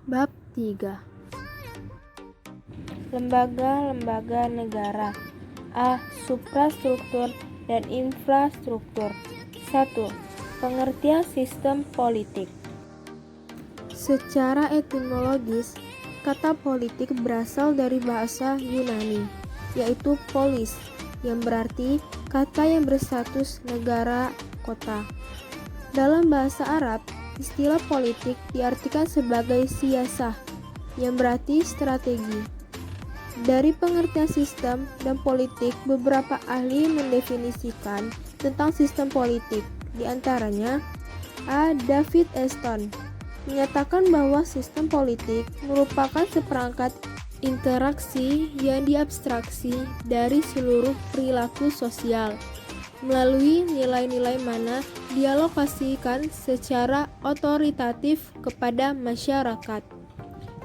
Bab 3. Lembaga-lembaga negara. A. Suprastruktur dan infrastruktur. 1. Pengertian sistem politik. Secara etimologis, kata politik berasal dari bahasa Yunani, yaitu polis, yang berarti kata yang berstatus negara, kota. Dalam bahasa Arab, istilah politik diartikan sebagai siyasah, yang berarti strategi. Dari pengertian sistem dan politik, beberapa ahli mendefinisikan tentang sistem politik. Di antaranya, A. David Easton menyatakan bahwa sistem politik merupakan seperangkat interaksi yang diabstraksi dari seluruh perilaku sosial melalui nilai-nilai mana dialokasikan secara otoritatif kepada masyarakat.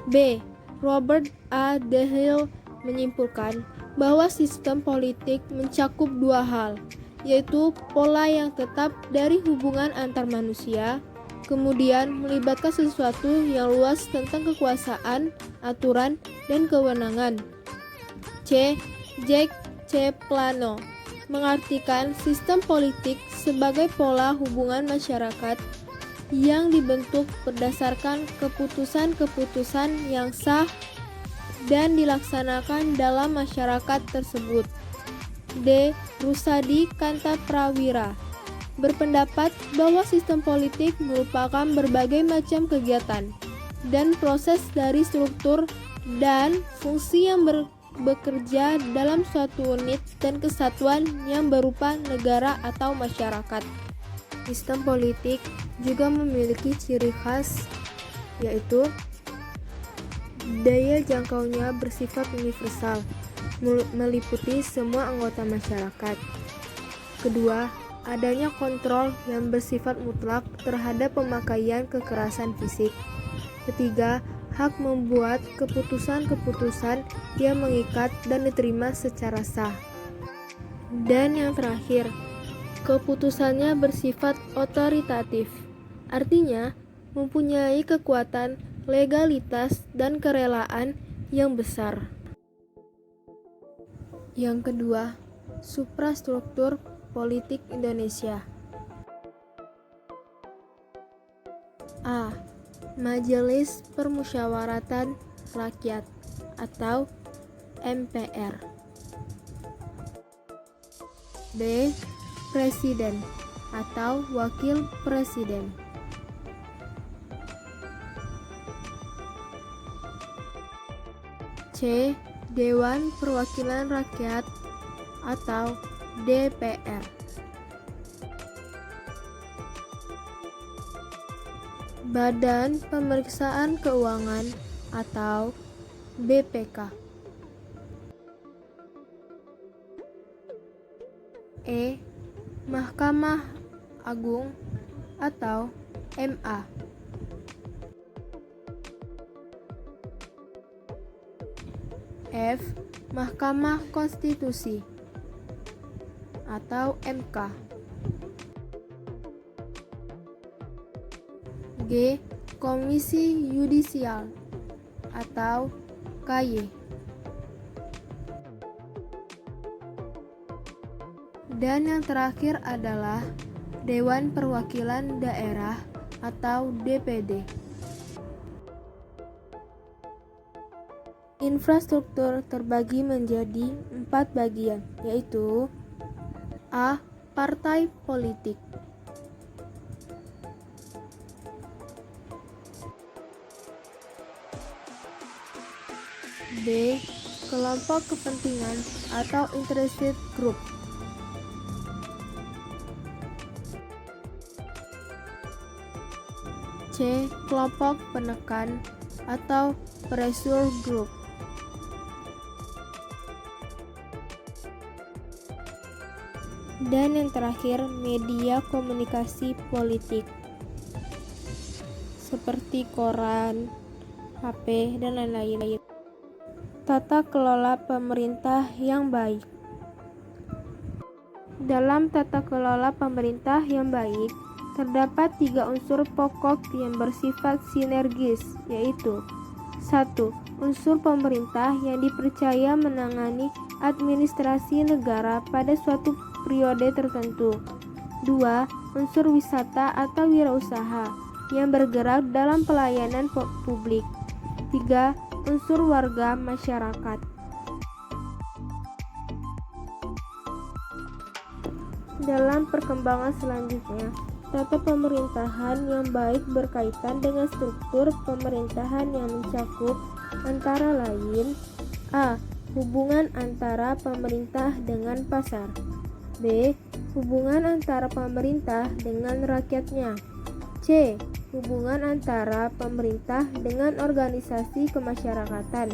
B. Robert A. Dahl menyimpulkan bahwa sistem politik mencakup dua hal, yaitu pola yang tetap dari hubungan antar manusia, kemudian melibatkan sesuatu yang luas tentang kekuasaan, aturan, dan kewenangan. C. Jack C. Plano mengartikan sistem politik sebagai pola hubungan masyarakat yang dibentuk berdasarkan keputusan-keputusan yang sah dan dilaksanakan dalam masyarakat tersebut. D. Rusadi Kantaprawira berpendapat bahwa sistem politik merupakan berbagai macam kegiatan dan proses dari struktur dan fungsi yang bekerja dalam suatu unit dan kesatuan yang berupa negara atau masyarakat. Sistem politik juga memiliki ciri khas, yaitu daya jangkaunya bersifat universal, meliputi semua anggota masyarakat. Kedua, adanya kontrol yang bersifat mutlak terhadap pemakaian kekerasan fisik. Ketiga, hak membuat keputusan-keputusan yang mengikat dan diterima secara sah. Dan yang terakhir, keputusannya bersifat otoritatif, artinya mempunyai kekuatan legalitas dan kerelaan yang besar. Yang kedua, suprastruktur politik Indonesia. A. Majelis Permusyawaratan Rakyat atau MPR. B. Presiden atau Wakil Presiden. C. Dewan Perwakilan Rakyat atau DPR. Badan Pemeriksaan Keuangan atau BPK. E. Mahkamah Agung atau MA. F. Mahkamah Konstitusi atau MK. G. Komisi Yudisial atau KY. Dan yang terakhir adalah Dewan Perwakilan Daerah atau DPD. Infrastruktur terbagi menjadi 4 bagian, yaitu A. Partai politik. B. Kelompok kepentingan atau interested group. C. Kelompok penekan atau pressure group. Dan yang terakhir, media komunikasi politik seperti koran, HP, dan lain-lain. Tata kelola pemerintah yang baik. Dalam tata kelola pemerintah yang baik, Terdapat 3 unsur pokok yang bersifat sinergis, yaitu 1. Unsur pemerintah yang dipercaya menangani administrasi negara pada suatu periode tertentu. 2. Unsur wisata atau wirausaha yang bergerak dalam pelayanan publik. 3. Unsur warga masyarakat. Dalam perkembangan selanjutnya, tata pemerintahan yang baik berkaitan dengan struktur pemerintahan yang mencakup antara lain: A. Hubungan antara pemerintah dengan pasar. B. Hubungan antara pemerintah dengan rakyatnya. C. Hubungan antara pemerintah dengan organisasi kemasyarakatan.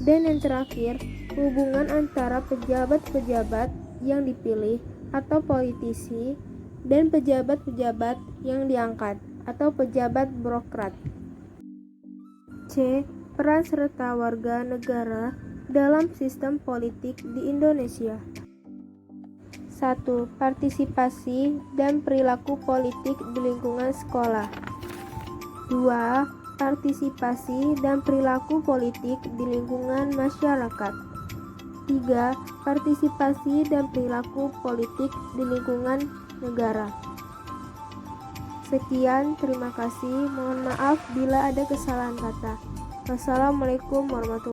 Dan yang terakhir, hubungan antara pejabat-pejabat yang dipilih atau politisi dan pejabat-pejabat yang diangkat atau pejabat birokrat. C. Peran serta warga negara dalam sistem politik di Indonesia. 1. Partisipasi dan perilaku politik di lingkungan sekolah. 2. Partisipasi dan perilaku politik di lingkungan masyarakat. 3. Partisipasi dan perilaku politik di lingkungan negara. Sekian, terima kasih. Mohon maaf bila ada kesalahan kata. Wassalamualaikum warahmatullahi wabarakatuh.